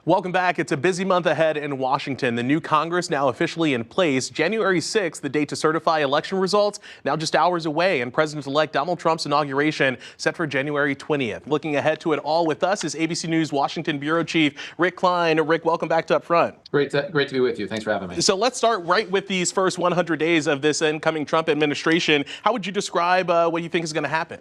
Welcome back. It's a busy month ahead in Washington. The new Congress now officially in place. January 6th, the date to certify election results, now just hours away, and President-elect Donald Trump's inauguration set for January 20th. Looking ahead to it all with us is ABC News Washington Bureau Chief Rick Klein. Rick, welcome back to Up Front. Great to be with you. Thanks for having me. So let's start right with these first 100 days of this incoming Trump administration. How would you describe what you think is going to happen?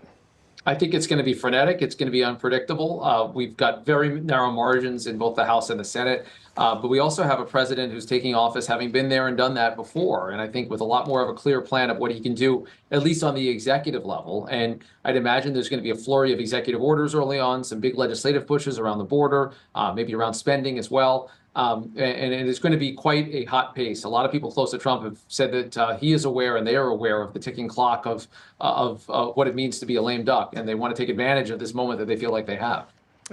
I think it's going to be frenetic. It's going to be unpredictable. We've got very narrow margins in both the House and the Senate. But we also have a president who's taking office having been there and done that before. And I think with a lot more of a clear plan of what he can do, at least on the executive level. And I'd imagine there's going to be a flurry of executive orders early on, some big legislative pushes around the border, maybe around spending as well. And it's going to be quite a hot pace. A lot of people close to Trump have said that he is aware and they are aware of the ticking clock of what it means to be a lame duck. And they want to take advantage of this moment that they feel like they have.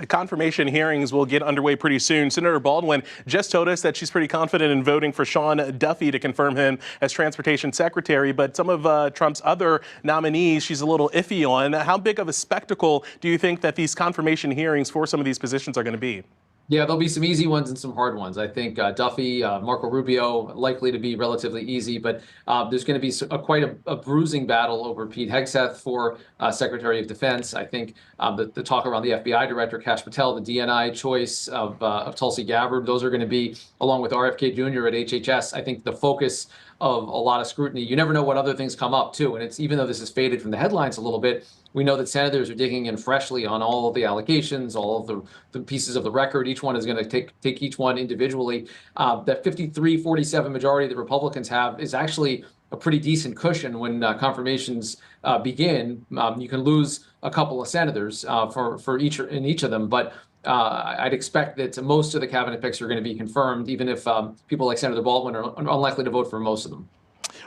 Confirmation hearings will get underway pretty soon. Senator Baldwin just told us that she's pretty confident in voting for Sean Duffy to confirm him as Transportation Secretary. But some of Trump's other nominees, she's a little iffy on. How big of a spectacle do you think that these confirmation hearings for some of these positions are going to be? Yeah, there'll be some easy ones and some hard ones. I think Duffy, Marco Rubio, likely to be relatively easy, but there's going to be quite a bruising battle over Pete Hegseth for Secretary of Defense. I think the talk around the FBI Director, Kash Patel, the DNI choice of Tulsi Gabbard, those are going to be, along with RFK Jr. at HHS, I think the focus of a lot of scrutiny. You never know what other things come up, too. And it's even though this has faded from the headlines a little bit, we know that senators are digging in freshly on all of the allegations, all of the pieces of the record. Each one is going to take each one individually. That 53-47 majority the Republicans have is actually a pretty decent cushion when confirmations begin. You can lose a couple of senators for each of them, but I'd expect that most of the cabinet picks are going to be confirmed, even if people like Senator Baldwin are unlikely to vote for most of them.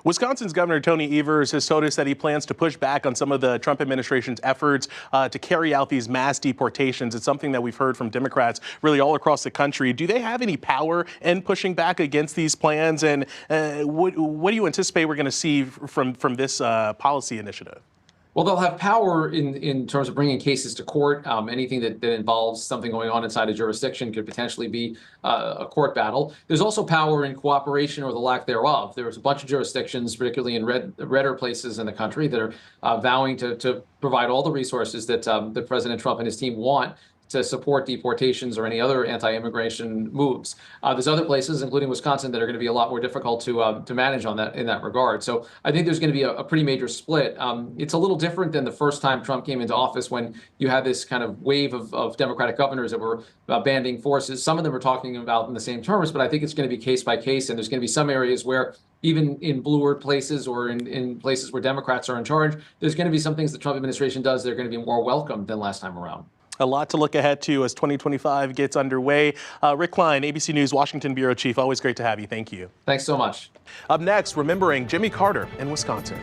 Wisconsin's Governor Tony Evers has told us that he plans to push back on some of the Trump administration's efforts to carry out these mass deportations. It's something that we've heard from Democrats really all across the country. Do they have any power in pushing back against these plans? And what do you anticipate we're going to see from this policy initiative? Well, they'll have power in terms of bringing cases to court. Anything that involves something going on inside a jurisdiction could potentially be a court battle. There's also power in cooperation or the lack thereof. There's a bunch of jurisdictions, particularly in redder places in the country, that are vowing to provide all the resources that President Trump and his team want to support deportations or any other anti-immigration moves. There's other places, including Wisconsin, that are going to be a lot more difficult to manage in that regard. So I think there's going to be a pretty major split. It's a little different than the first time Trump came into office, when you had this kind of wave of Democratic governors that were banding forces. Some of them are talking about in the same terms, but I think it's going to be case by case, and there's going to be some areas where even in bluer places or in places where Democrats are in charge, there's going to be some things the Trump administration does that are going to be more welcome than last time around. A lot to look ahead to as 2025 gets underway. Rick Klein, ABC News Washington Bureau Chief, always great to have you. Thank you. Thanks so much. Up next, remembering Jimmy Carter in Wisconsin.